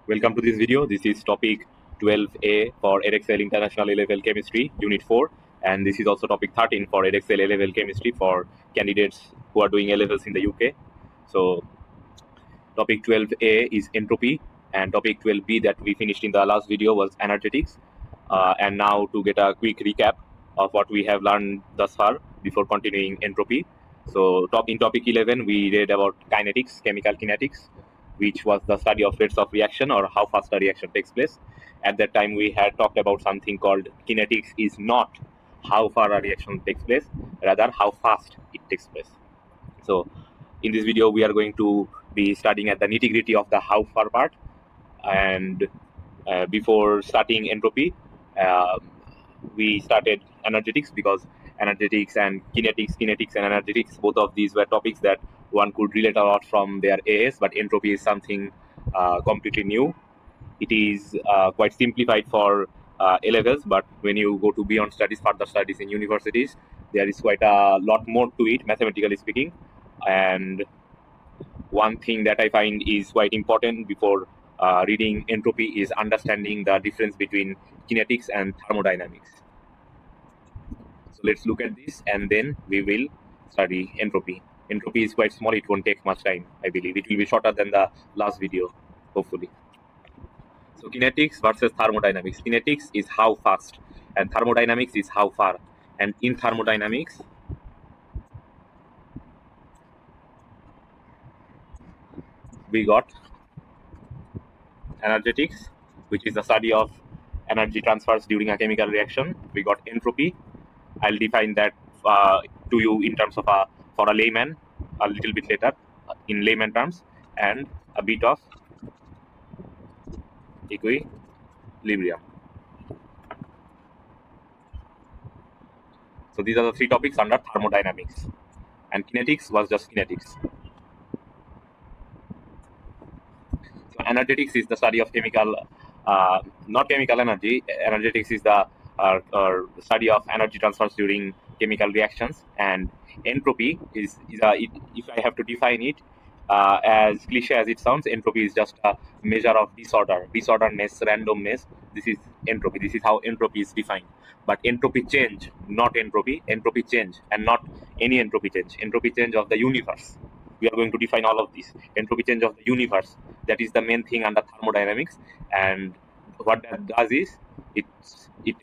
Welcome to this video. This is topic 12A for Edexcel International A-Level Chemistry, Unit 4. And this is also topic 13 for Edexcel A-Level Chemistry for candidates who are doing A-Levels in the UK. So topic 12A is entropy, and topic 12B that we finished in the last video was energetics. And now to get a quick recap of what we have learned thus far before continuing entropy. So in topic 11, we read about kinetics, chemical kinetics, which was the study of rates of reaction or how fast a reaction takes place. At that time, we had talked about something called kinetics is not how far a reaction takes place, rather how fast it takes place. So in this video, we are going to be studying at the nitty-gritty of the how far part. And before starting entropy, we started energetics because energetics and kinetics and energetics, both of these were topics that one could relate a lot from their AS, but entropy is something completely new. It is quite simplified for A levels, but when you go to beyond studies, further studies in universities, there is quite a lot more to it, mathematically speaking. And one thing that I find is quite important before reading entropy is understanding the difference between kinetics and thermodynamics. So let's look at this and then we will study entropy. Entropy is quite small, it won't take much time, I believe. It will be shorter than the last video, hopefully. So kinetics versus thermodynamics. Kinetics is how fast and thermodynamics is how far. And in thermodynamics, we got energetics, which is the study of energy transfers during a chemical reaction. We got entropy. I'll define that to you in terms of for a layman a little bit later in layman terms, and a bit of equilibrium. So these are the three topics under thermodynamics, and kinetics was just kinetics. So energetics is the study of chemical, not chemical energy. Energetics is the study of energy transfers during chemical reactions, and entropy is if I have to define it, as cliche as it sounds, entropy is just a measure of disorderness, randomness. This is entropy. This is how entropy is defined. But entropy change, not entropy change, and not any entropy change. Entropy change of the universe. We are going to define all of this. Entropy change of the universe. That is the main thing under thermodynamics. And what that does is it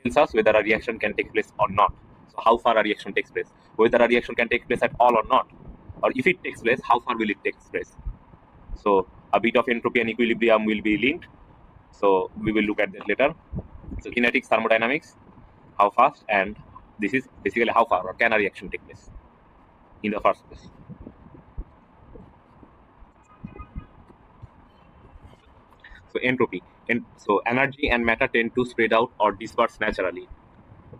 tells us whether a reaction can take place or not. So how far a reaction takes place, whether a reaction can take place at all or not, or if it takes place, how far will it take place. So a bit of entropy and equilibrium will be linked. So we will look at that later. So kinetics, thermodynamics, how fast, and this is basically how far or can a reaction take place in the first place. So entropy, and so energy and matter tend to spread out or disperse naturally.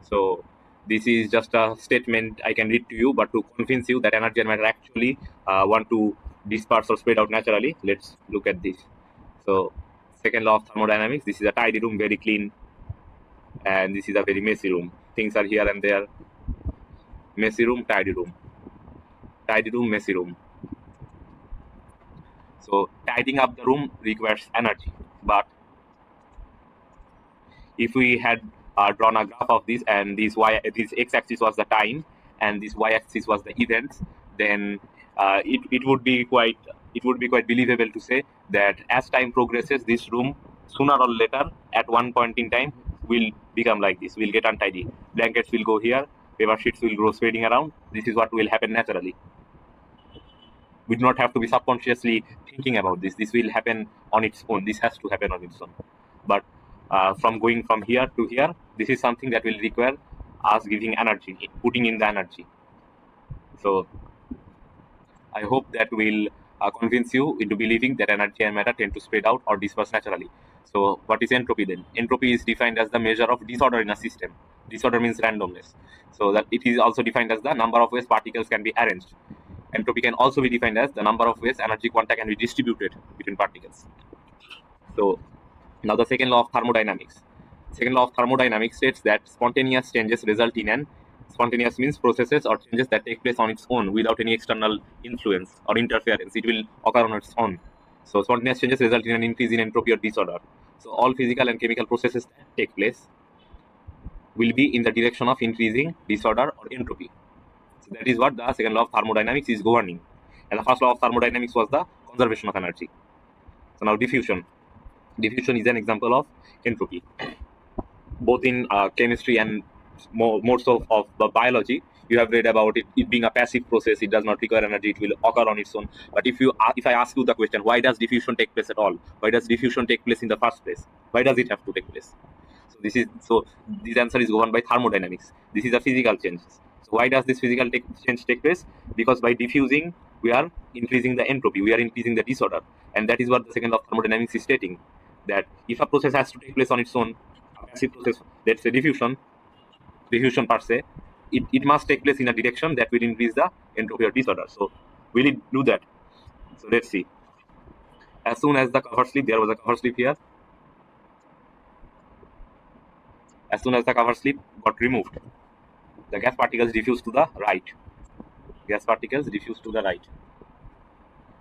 So this is just a statement I can read to you, but to convince you that energy and matter actually want to disperse or spread out naturally, let's look at this. So second law of thermodynamics, this is a tidy room, very clean, and this is a very messy room. Things are here and there. Messy room, tidy room. Tidy room, messy room. So tidying up the room requires energy. But if we had drawn a graph of this, and this x-axis was the time, and this y-axis was the events, then it would be quite believable to say that as time progresses, this room sooner or later at one point in time will become like this, will get untidy. Blankets will go here, paper sheets will go spreading around. This is what will happen naturally. We do not have to be subconsciously thinking about this. This will happen on its own. This has to happen on its own. But from going from here to here, this is something that will require us giving energy, putting in the energy. So I hope that will convince you into believing that energy and matter tend to spread out or disperse naturally. So what is entropy then? Entropy is defined as the measure of disorder in a system. Disorder means randomness. So that it is also defined as the number of ways particles can be arranged. Entropy can also be defined as the number of ways energy quanta can be distributed between particles. So now the second law of thermodynamics. Second law of thermodynamics states that spontaneous changes result in an spontaneous means processes or changes that take place on its own without any external influence or interference. It will occur on its own. So spontaneous changes result in an increase in entropy or disorder. So all physical and chemical processes that take place will be in the direction of increasing disorder or entropy. So that is what the second law of thermodynamics is governing. And the first law of thermodynamics was the conservation of energy. So now diffusion. Diffusion is an example of entropy. Both in chemistry and more so of the biology, you have read about it being a passive process. It does not require energy. It will occur on its own. But if I ask you the question, why does diffusion take place at all? Why does diffusion take place in the first place? Why does it have to take place? So this answer is governed by thermodynamics. This is a physical change. So why does this physical change take place? Because by diffusing, we are increasing the entropy. We are increasing the disorder, and that is what the second law of thermodynamics is stating. That if a process has to take place on its own, a passive process, let's say diffusion per se, it must take place in a direction that will increase the entropy or disorder. So will it do that? So let's see. As soon as the cover slip, there was a cover slip here. As soon as the cover slip got removed, the gas particles diffuse to the right. Gas particles diffuse to the right.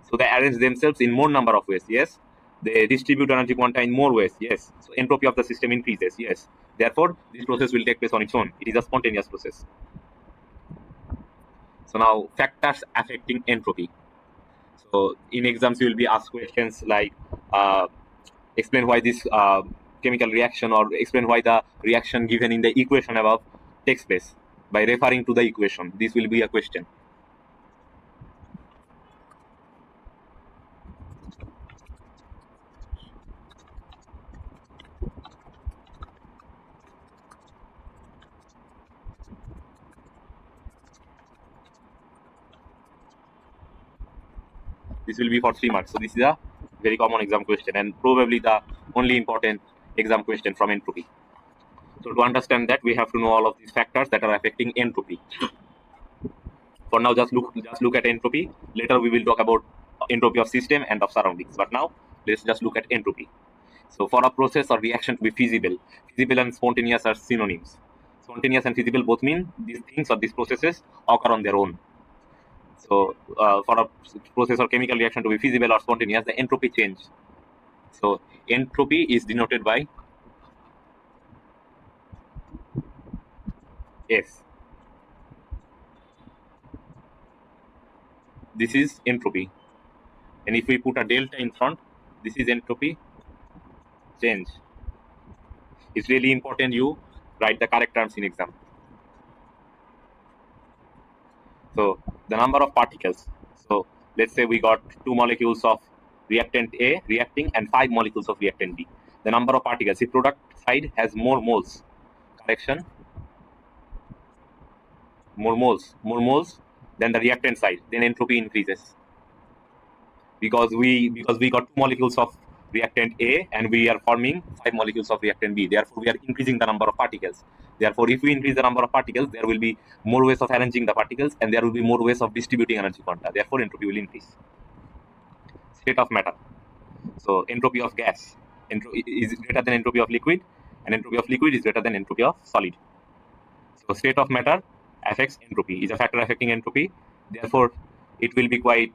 So they arrange themselves in more number of ways. Yes. They distribute energy quanta in more ways. Yes. So entropy of the system increases. Yes. Therefore, this process will take place on its own. It is a spontaneous process. So now factors affecting entropy. So in exams, you will be asked questions like explain why this chemical reaction, or explain why the reaction given in the equation above takes place. By referring to the equation, this will be a question. This will be for 3 marks. So this is a very common exam question, and probably the only important exam question from entropy. So to understand that, we have to know all of these factors that are affecting entropy. For now, just look at entropy. Later we will talk about entropy of system and of surroundings. But now let's just look at entropy. So for a process or reaction to be feasible and spontaneous are synonyms. Spontaneous and feasible both mean these things or these processes occur on their own. So for a process or chemical reaction to be feasible or spontaneous, the entropy change. So entropy is denoted by S. This is entropy. And if we put a delta in front, this is entropy change. It's really important you write the correct terms in exam. So the number of particles. So let's say we got 2 molecules of reactant A reacting and 5 molecules of reactant B. The number of particles, if product side has more moles, correction, more moles than the reactant side, then entropy increases. Because we got 2 molecules of reactant A and we are forming 5 molecules of reactant B. Therefore, we are increasing the number of particles. Therefore, if we increase the number of particles, there will be more ways of arranging the particles and there will be more ways of distributing energy quanta. Therefore, entropy will increase. State of matter. So, entropy of gas is greater than entropy of liquid, and entropy of liquid is greater than entropy of solid. So, state of matter affects entropy, is a factor affecting entropy. Therefore, it will be quite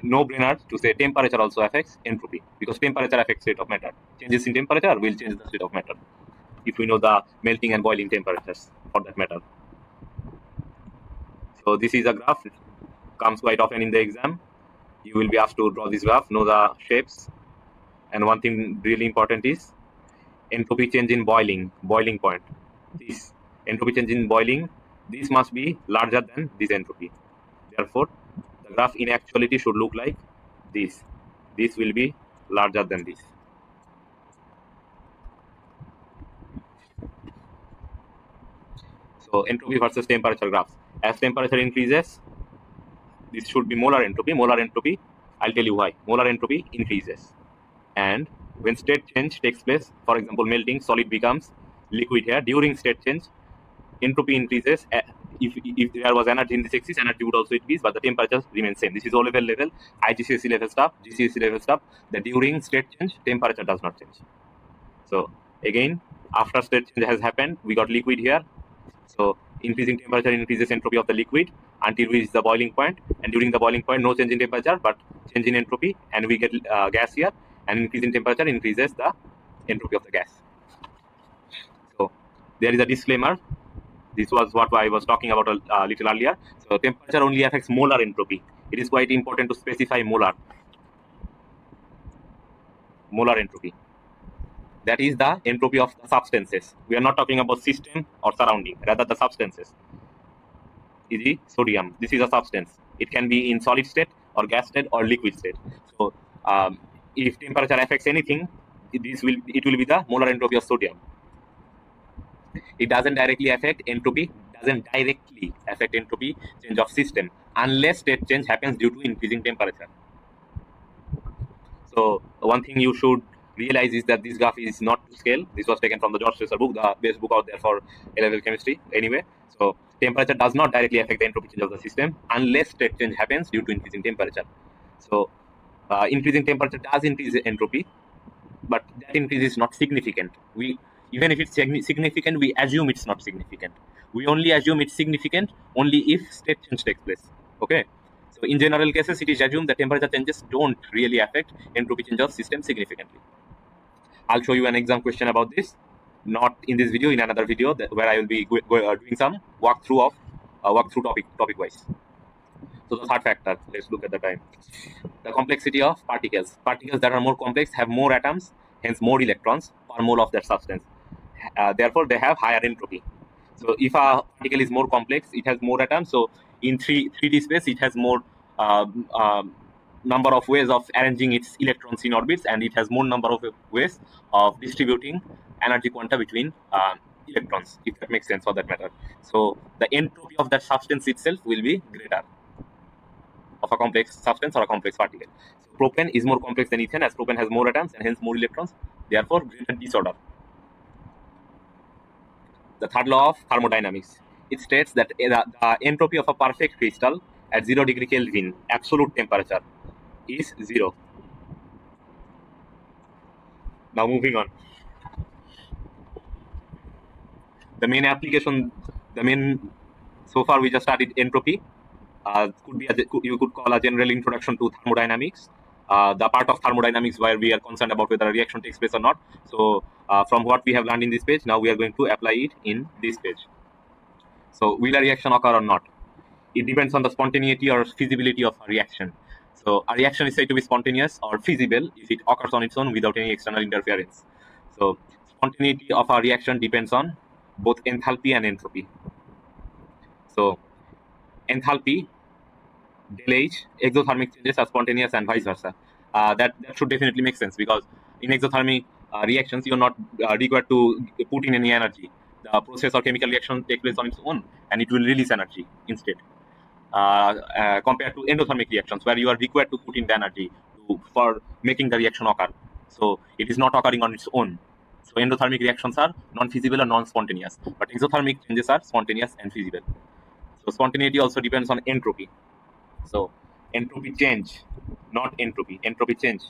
no-brainer to say temperature also affects entropy, because temperature affects state of matter. Changes in temperature will change the state of matter, if we know the melting and boiling temperatures for that matter. So this is a graph. It comes quite often in the exam. You will be asked to draw this graph, know the shapes. And one thing really important is entropy change in boiling point. This entropy change in boiling, this must be larger than this entropy. Therefore, the graph in actuality should look like this. This will be larger than this. So entropy versus temperature graphs. As temperature increases, this should be molar entropy. Molar entropy, I'll tell you why. Molar entropy increases. And when state change takes place, for example, melting, solid becomes liquid here. During state change, entropy increases. If there was energy in this axis, energy would also increase, but the temperature remains same. This is O level, IGCSE level stuff, GCSE level stuff. That during state change, temperature does not change. So again, after state change has happened, we got liquid here. So Increasing temperature increases entropy of the liquid until we reach the boiling point, and during the boiling point, no change in temperature but change in entropy, and we get gas here, and increasing temperature increases the entropy of the gas. So there is a disclaimer. This was what I was talking about a little earlier. So temperature only affects molar entropy. It is quite important to specify molar entropy. That is the entropy of the substances. We are not talking about system or surrounding, rather the substances. E.g., sodium. This is a substance. It can be in solid state or gas state or liquid state. So if temperature affects anything, it will be the molar entropy of sodium. It doesn't directly affect entropy, change of system unless state change happens due to increasing temperature. So one thing you should realize is that this graph is not to scale. This was taken from the George Schuster book, the best book out there for A-level chemistry anyway. So temperature does not directly affect the entropy change of the system unless state change happens due to increasing temperature. So increasing temperature does increase entropy, but that increase is not significant. Even if it's significant, we assume it's not significant. We only assume it's significant only if state change takes place. Okay. So in general cases, it is assumed that temperature changes don't really affect entropy change of system significantly. I'll show you an exam question about this, not in this video, in another video where I will be doing some walkthrough topic wise. So the third factor, let's look at the time. The complexity of particles. Particles that are more complex have more atoms, hence more electrons per mole of that substance. Therefore, they have higher entropy. So if a particle is more complex, it has more atoms. So in 3D space, it has more number of ways of arranging its electrons in orbits, and it has more number of ways of distributing energy quanta between electrons, if that makes sense for that matter. So the entropy of that substance itself will be greater of a complex substance or a complex particle. So propane is more complex than ethane, as propane has more atoms and hence more electrons, therefore greater disorder. The third law of thermodynamics. It states that the entropy of a perfect crystal at 0 degree Kelvin, absolute temperature, is 0. Now moving on. The main application, so far we just studied entropy. You could call a general introduction to thermodynamics. The part of thermodynamics where we are concerned about whether a reaction takes place or not. So from what we have learned in this page, now we are going to apply it in this page. So will a reaction occur or not? It depends on the spontaneity or feasibility of a reaction. So a reaction is said to be spontaneous or feasible if it occurs on its own without any external interference. So spontaneity of a reaction depends on both enthalpy and entropy. So enthalpy, del H, exothermic changes are spontaneous and vice versa. That should definitely make sense, because in exothermic reactions, you're not required to put in any energy. The process or chemical reaction takes place on its own, and it will release energy instead. Compared to endothermic reactions, where you are required to put in the energy for making the reaction occur. So it is not occurring on its own. So endothermic reactions are non-feasible or non-spontaneous, but exothermic changes are spontaneous and feasible. So spontaneity also depends on entropy. So entropy change, not entropy change.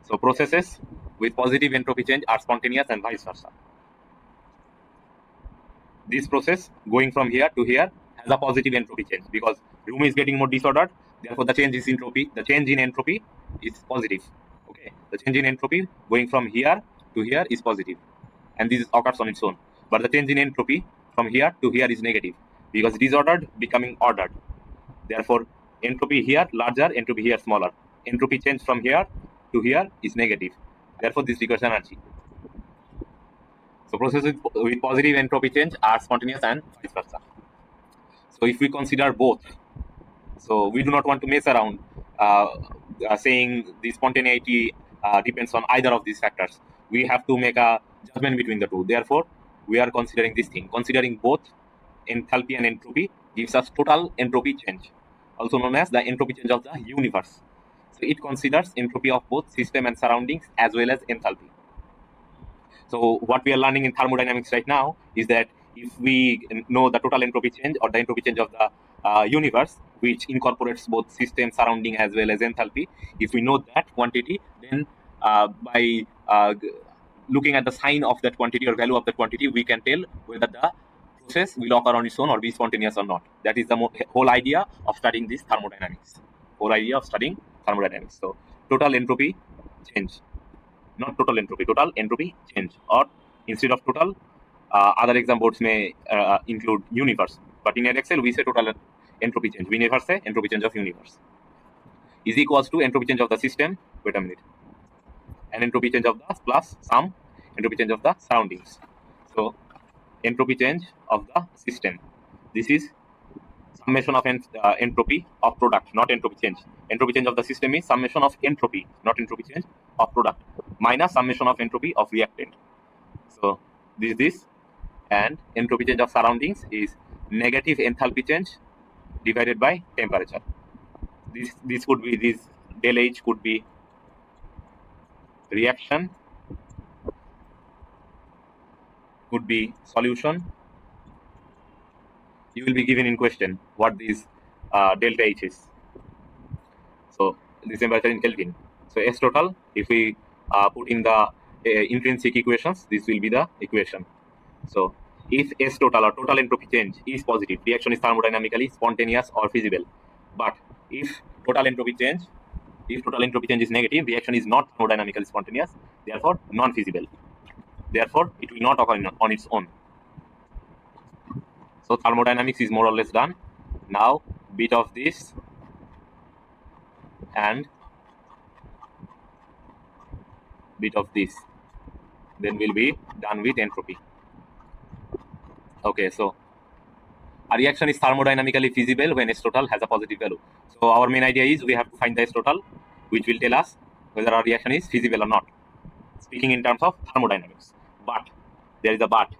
So processes with positive entropy change are spontaneous and vice versa. This process going from here to here has a positive entropy change, because room is getting more disordered. Therefore, the change in entropy is positive. Okay, the change in entropy going from here to here is positive, and this occurs on its own. But the change in entropy from here to here is negative, because disordered becoming ordered. Therefore, entropy here larger, entropy here smaller. Entropy change from here to here is negative. Therefore, this requires energy. So processes with positive entropy change are spontaneous and vice versa. So if we consider both, so we do not want to mess around saying the spontaneity depends on either of these factors. We have to make a judgment between the two. Therefore, we are considering this thing. Considering both enthalpy and entropy gives us total entropy change, also known as the entropy change of the universe. So it considers entropy of both system and surroundings as well as enthalpy. So what we are learning in thermodynamics right now is that if we know the total entropy change or the entropy change of the universe, which incorporates both system, surrounding as well as enthalpy, if we know that quantity, then by looking at the sign of that quantity or value of that quantity, we can tell whether the process will occur on its own or be spontaneous or not. That is the whole idea of studying this thermodynamics. Whole idea of studying thermodynamics. So total entropy change, not total entropy, total entropy change, or instead of total, other exam boards may include universe, but in Edexcel we say total entropy change. We never say entropy change of universe is equals to entropy change of the system. Wait a minute. And entropy change of the plus some entropy change of the surroundings. So entropy change of the system. This is summation of entropy of product, not entropy change. Entropy change of the system is summation of entropy, not entropy change of product, minus summation of entropy of reactant. So this and entropy change of surroundings is negative enthalpy change divided by temperature. This could be, this del H could be reaction, could be solution. You will be given in question what this delta H is. So this temperature in Kelvin. So ΔStotal, if we put in the intrinsic equations, this will be the equation. So if ΔStotal or total entropy change is positive, reaction is thermodynamically spontaneous or feasible. But if total entropy change is negative, reaction is not thermodynamically spontaneous, therefore non-feasible. Therefore, it will not occur on its own. So thermodynamics is more or less done. Now bit of this and bit of this, then we'll be done with entropy. Okay, so a reaction is thermodynamically feasible when ΔStotal has a positive value. So our main idea is we have to find the ΔStotal, which will tell us whether our reaction is feasible or not, speaking in terms of thermodynamics. But there is a but.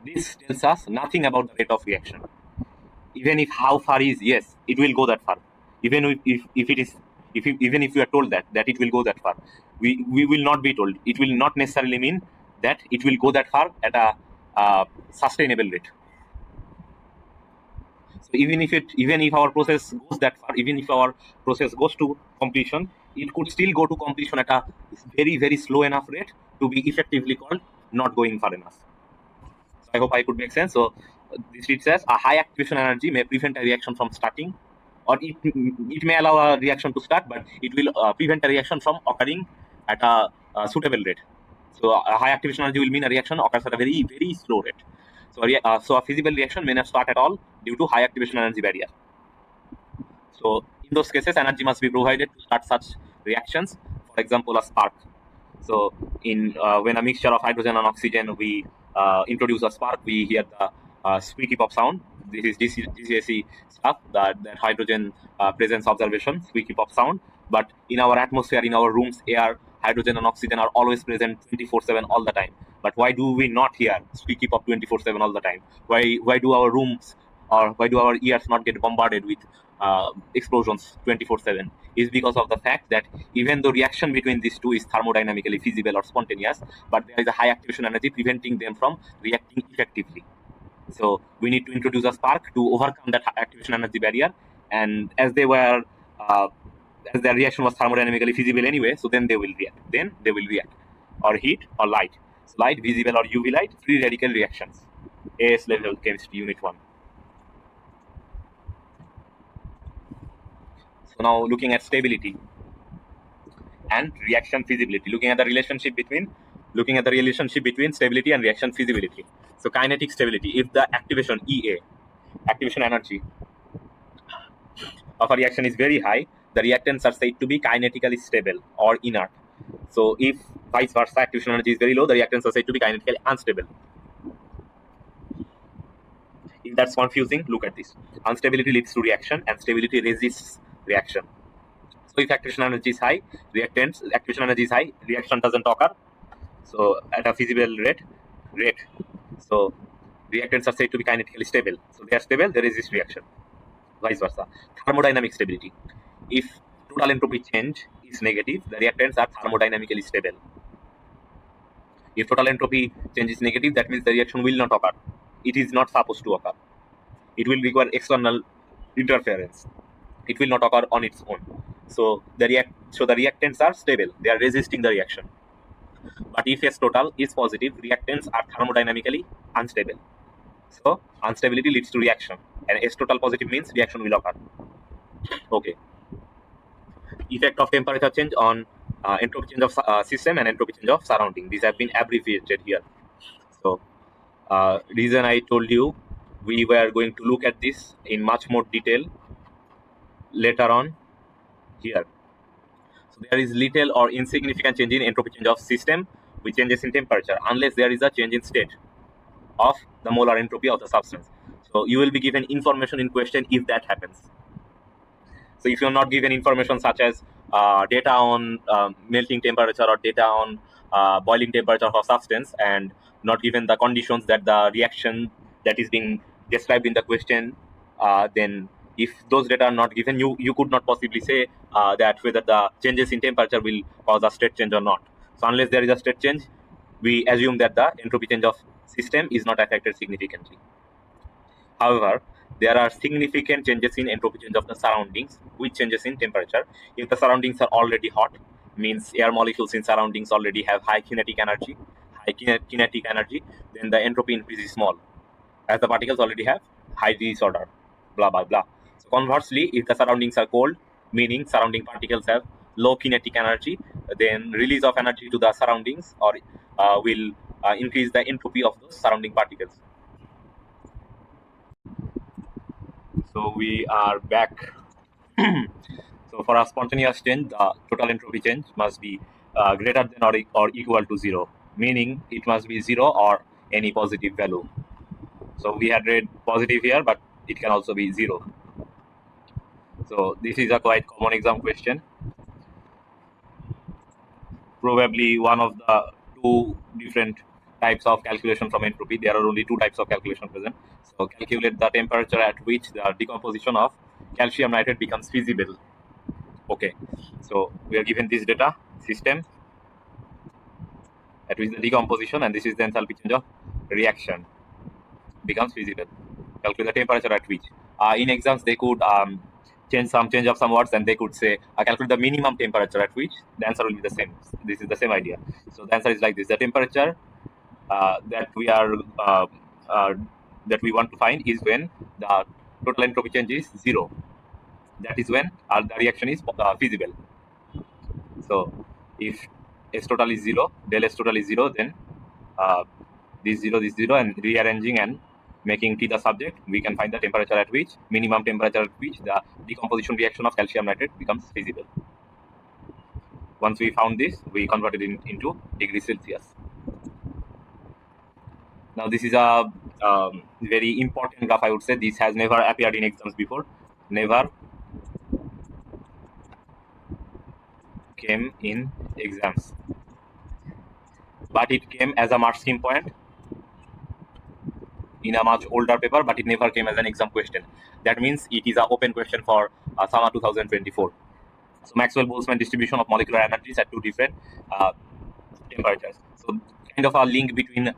This tells us nothing about the rate of reaction. Even if how far is, yes, it will go that far. Even if we are told that it will go that far, we will not be told. It will not necessarily mean that it will go that far at a sustainable rate. So even if our process goes that far, even if our process goes to completion, it could still go to completion at a very slow enough rate to be effectively called not going far enough. So I hope I could make sense. So this it says a high activation energy may prevent a reaction from starting, or it may allow a reaction to start, but it will prevent a reaction from occurring at a suitable rate. So a high activation energy will mean a reaction occurs at a very slow rate. So a feasible reaction may not start at all due to high activation energy barrier. So in those cases, energy must be provided to start such reactions. For example, a spark. So in when a mixture of hydrogen and oxygen, we introduce a spark, we hear the squeaky pop sound. This is GCSE stuff, that hydrogen presence observation, squeaky pop sound. But in our atmosphere, in our room's air, hydrogen and oxygen are always present 24/7 all the time. But why do we not hear squeaky pop 24/7 all the time? Why do our rooms, or why do our ears not get bombarded with explosions 24/7? Is because of the fact that even though reaction between these two is thermodynamically feasible or spontaneous, but there is a high activation energy preventing them from reacting effectively. So we need to introduce a spark to overcome that activation energy barrier. And as they were, as their reaction was thermodynamically feasible anyway, so then they will react. Or heat or light. So light, visible or UV light, free radical reactions. AS level chemistry, unit 1. So now looking at stability and reaction feasibility, looking at the relationship between stability and reaction feasibility. So kinetic stability, if the activation EA, activation energy of a reaction is very high, the reactants are said to be kinetically stable or inert. So if vice versa, activation energy is very low, the reactants are said to be kinetically unstable. If that's confusing, look at this. Instability leads to reaction and stability resists reaction. So if activation energy is high, activation energy is high, reaction doesn't occur. So at a feasible rate. So reactants are said to be kinetically stable. So they are stable, they resist reaction. Vice versa. Thermodynamic stability. If total entropy change is negative, the reactants are thermodynamically stable. If total entropy change is negative, that means the reaction will not occur. It is not supposed to occur. It will require external interference. It will not occur on its own. So the reactants are stable. They are resisting the reaction. But if ΔStotal is positive, reactants are thermodynamically unstable. So instability leads to reaction, and ΔStotal positive means reaction will occur. Okay. Effect of temperature change on entropy change of system and entropy change of surrounding. These have been abbreviated here. So reason I told you we were going to look at this in much more detail later on here. So there is little or insignificant change in entropy change of system with changes in temperature unless there is a change in state of the molar entropy of the substance. So you will be given information in question if that happens. So if you're not given information such as data on melting temperature or data on boiling temperature of a substance, and not given the conditions that the reaction that is being described in the question, then if those data are not given, you could not possibly say that whether the changes in temperature will cause a state change or not. So unless there is a state change, we assume that the entropy change of system is not affected significantly. However, there are significant changes in entropy change of the surroundings with changes in temperature. If the surroundings are already hot, means air molecules in surroundings already have high kinetic energy, then the entropy increase is small, as the particles already have high disorder, blah blah blah. So conversely, if the surroundings are cold, meaning surrounding particles have low kinetic energy, then release of energy to the surroundings or will increase the entropy of those surrounding particles. So we are back. So for a spontaneous change, the total entropy change must be greater than or equal to 0, meaning it must be 0 or any positive value. So we had read positive here, but it can also be 0. So this is a quite common exam question. Probably one of the two different types of calculation from entropy. There are only two types of calculation present. So calculate the temperature at which the decomposition of calcium nitrate becomes feasible. Okay, so we are given this data system at which the decomposition, and this is the enthalpy change of reaction becomes feasible. Calculate the temperature at which. In exams, they could change of some words, and they could say calculate the minimum temperature at which. The answer will be the same. This is the same idea. So the answer is like this: the temperature that we are that we want to find is when the total entropy change is 0. That is when the reaction is feasible. So if ΔStotal is 0, ΔStotal is 0, then this 0, and rearranging and making T the subject, we can find the temperature at which, minimum temperature at which the decomposition reaction of calcium nitrate becomes feasible. Once we found this, we converted it into degrees Celsius. Now this is a very important graph, I would say. This has never appeared in exams before. Never came in exams. But it came as a mark scheme point in a much older paper, but it never came as an exam question. That means it is an open question for summer 2024. So Maxwell Boltzmann distribution of molecular energies at two different temperatures. So kind of a link between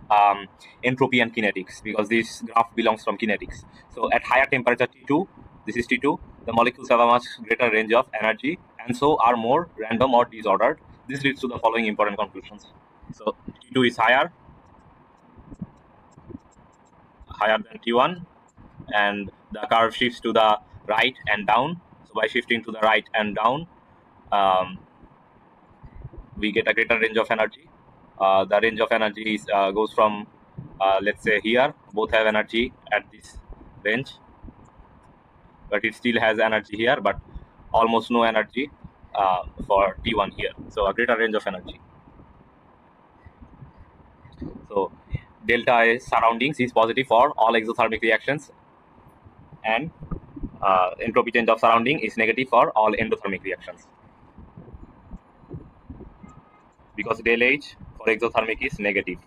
entropy and kinetics, because this graph belongs from kinetics. So at higher temperature T2, this is T2, the molecules have a much greater range of energy and so are more random or disordered. This leads to the following important conclusions. So T2 is higher than T1, and the curve shifts to the right and down. So by shifting to the right and down, we get a greater range of energy. The range of energy is, goes from, let's say here, both have energy at this range, but it still has energy here, but almost no energy for T1 here. So a greater range of energy. So ΔSsurroundings is positive for all exothermic reactions, and entropy change of surrounding is negative for all endothermic reactions, because ΔH for exothermic is negative,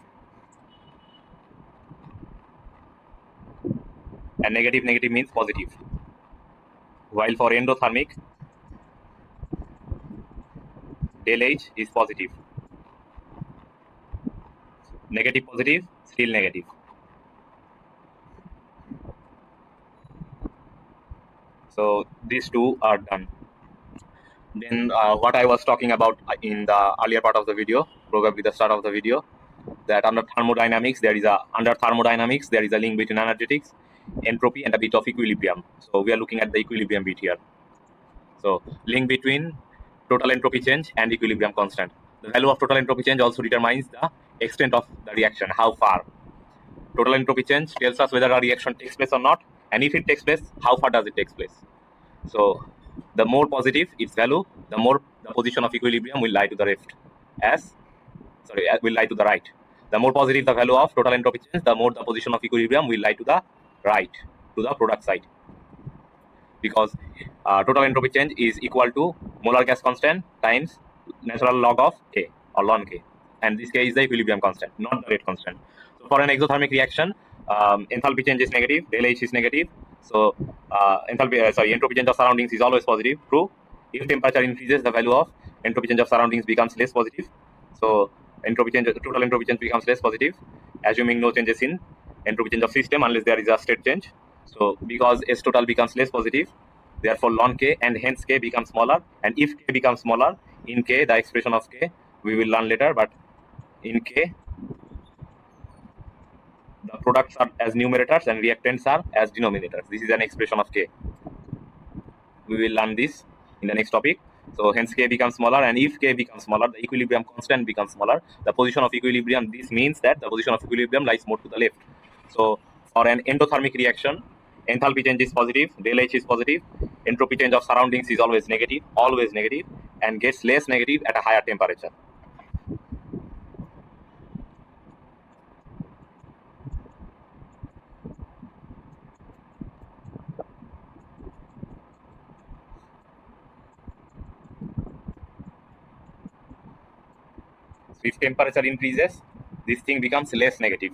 and negative means positive, while for endothermic ΔH is positive. Negative, positive, still negative. So these two are done. Then what I was talking about in the earlier part of the video, probably the start of the video, that under thermodynamics there is a link between energetics, entropy, and a bit of equilibrium. So we are looking at the equilibrium bit here. So link between total entropy change and equilibrium constant. The value of total entropy change also determines the extent of the reaction, how far. Total entropy change tells us whether a reaction takes place or not, and if it takes place, how far does it take place. So the more positive its value, the more the position of equilibrium will lie to the left, will lie to the right. The more positive the value of total entropy change, the more the position of equilibrium will lie to the right, to the product side, because total entropy change is equal to molar gas constant times natural log of K or ln K, and this K is the equilibrium constant, not the rate constant. So for an exothermic reaction, enthalpy change is negative, del H is negative. So entropy change of surroundings is always positive. True. If temperature increases, the value of entropy change of surroundings becomes less positive. So total entropy change becomes less positive, assuming no changes in entropy change of system unless there is a state change. So because ΔStotal becomes less positive, therefore ln K, and hence K becomes smaller. And if K becomes smaller, in K, the expression of K we will learn later, but in K, the products are as numerators and reactants are as denominators. This is an expression of K. We will learn this in the next topic. So hence K becomes smaller, and if K becomes smaller, the equilibrium constant becomes smaller. The position of equilibrium, this means that the position of equilibrium lies more to the left. So for an endothermic reaction, enthalpy change is positive, del H is positive, entropy change of surroundings is always negative, and gets less negative at a higher temperature. So if temperature increases, this thing becomes less negative.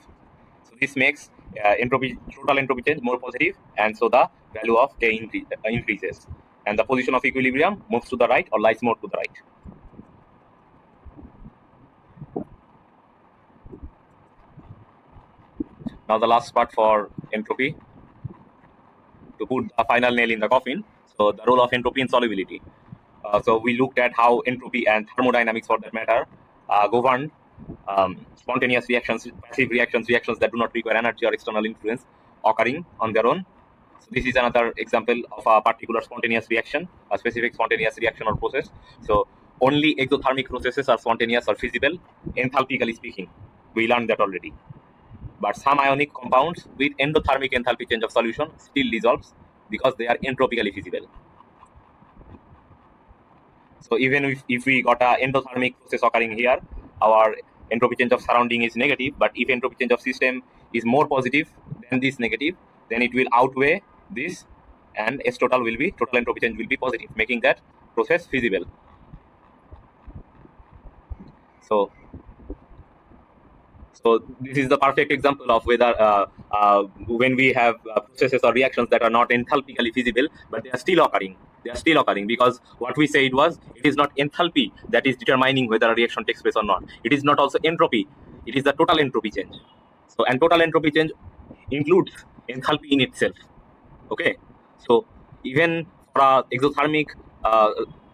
So this makes total entropy change more positive, and so the value of K increases, and the position of equilibrium moves to the right or lies more to the right. Now the last part for entropy, to put the final nail in the coffin. So the role of entropy in solubility. So we looked at how entropy and thermodynamics, for that matter, govern spontaneous reactions, passive reactions that do not require energy or external influence occurring on their own. So this is another example of a particular spontaneous reaction, a specific spontaneous reaction or process. So only exothermic processes are spontaneous or feasible, enthalpically speaking. We learned that already. But some ionic compounds with endothermic enthalpy change of solution still dissolves because they are entropically feasible. So even if we got an endothermic process occurring here, our entropy change of surrounding is negative. But if entropy change of system is more positive than this negative, then it will outweigh this, and total entropy change will be positive, making that process feasible. So this is the perfect example of whether when we have processes or reactions that are not enthalpically feasible, but they are still occurring. They are still occurring because what we said was, it is not enthalpy that is determining whether a reaction takes place or not. It is not also entropy. It is the total entropy change. So, and total entropy change includes enthalpy in itself. Okay. So even for a exothermic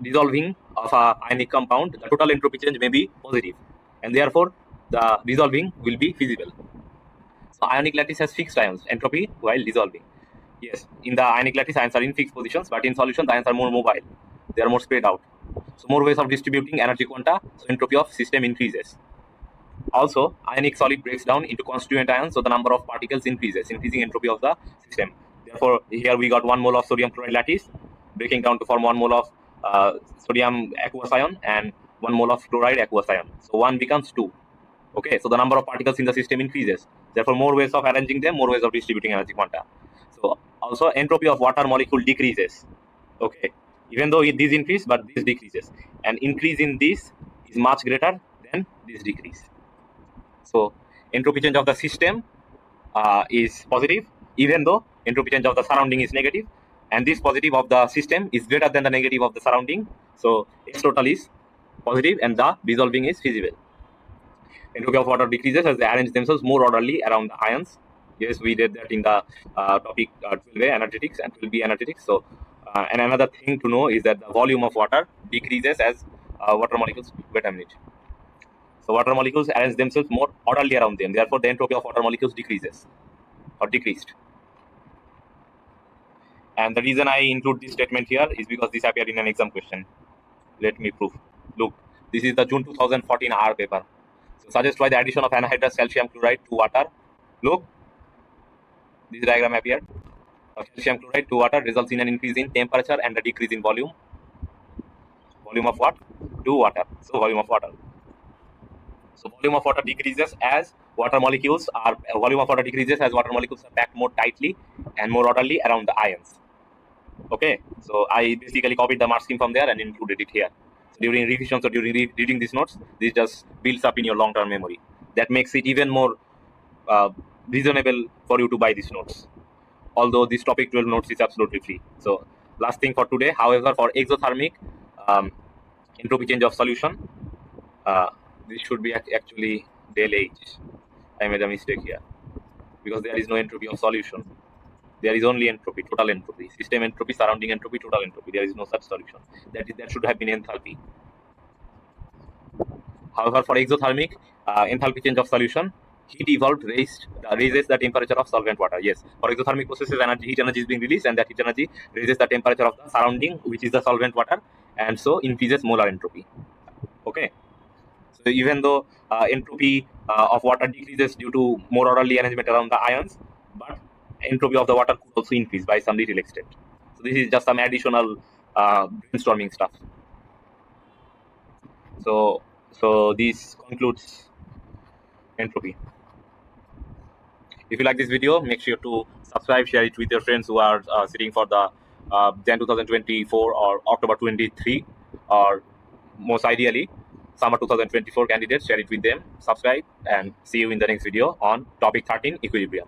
dissolving of a ionic compound, the total entropy change may be positive, and therefore the dissolving will be feasible. So ionic lattice has fixed ions entropy while dissolving. Yes, in the ionic lattice, ions are in fixed positions, but in solution, the ions are more mobile. They are more spread out. So more ways of distributing energy quanta, so entropy of system increases. Also, ionic solid breaks down into constituent ions, so the number of particles increases, increasing entropy of the system. Therefore, here we got 1 mole of sodium chloride lattice breaking down to form 1 mole of sodium aqueous ion and 1 mole of chloride aqueous ion. So 1 becomes 2. Okay, so the number of particles in the system increases. Therefore, more ways of arranging them, more ways of distributing energy quanta. So also entropy of water molecule decreases. Okay, even though this increase, but this decreases. And increase in this is much greater than this decrease. So entropy change of the system is positive, even though entropy change of the surrounding is negative, and this positive of the system is greater than the negative of the surrounding. So ΔStotal is positive and the dissolving is feasible. Entropy of water decreases as they arrange themselves more orderly around the ions. Yes, we did that in the topic 12A energetics and 12B energetics. So, and another thing to know is that the volume of water decreases as water molecules. Wait a minute. So water molecules arrange themselves more orderly around them. Therefore, the entropy of water molecules decreases or decreased. And the reason I include this statement here is because this appeared in an exam question. Let me prove. Look, this is the June 2014 R paper. So suggest why the addition of anhydrous calcium chloride to water. Look, this diagram appeared. Calcium chloride to water results in an increase in temperature and a decrease in volume. Volume of what? To water. So volume of water. So volume of water decreases as water molecules are packed more tightly and more orderly around the ions. Okay, so I basically copied the mark scheme from there and included it here. So during revisions or during reading these notes, this just builds up in your long-term memory. That makes it even more reasonable for you to buy these notes. Although this topic 12 notes is absolutely free. So last thing for today, however, for exothermic entropy change of solution, this should be actually del H. I made a mistake here because there is no entropy of solution. There is only entropy, total entropy, system entropy, surrounding entropy, total entropy. There is no such solution. That should have been enthalpy. However, for exothermic enthalpy change of solution, heat evolved raises the temperature of solvent water. Yes, for exothermic processes, heat energy is being released, and that heat energy raises the temperature of the surrounding, which is the solvent water, and so increases molar entropy. Okay. So even though entropy of water decreases due to more orderly arrangement around the ions, but entropy of the water could also increase by some little extent. So this is just some additional brainstorming stuff. So this concludes entropy. If you like this video, make sure to subscribe, share it with your friends who are sitting for the Jan 2024 or October 23, or most ideally summer 2024 candidates. Share it with them, subscribe, and see you in the next video on topic 13, equilibrium.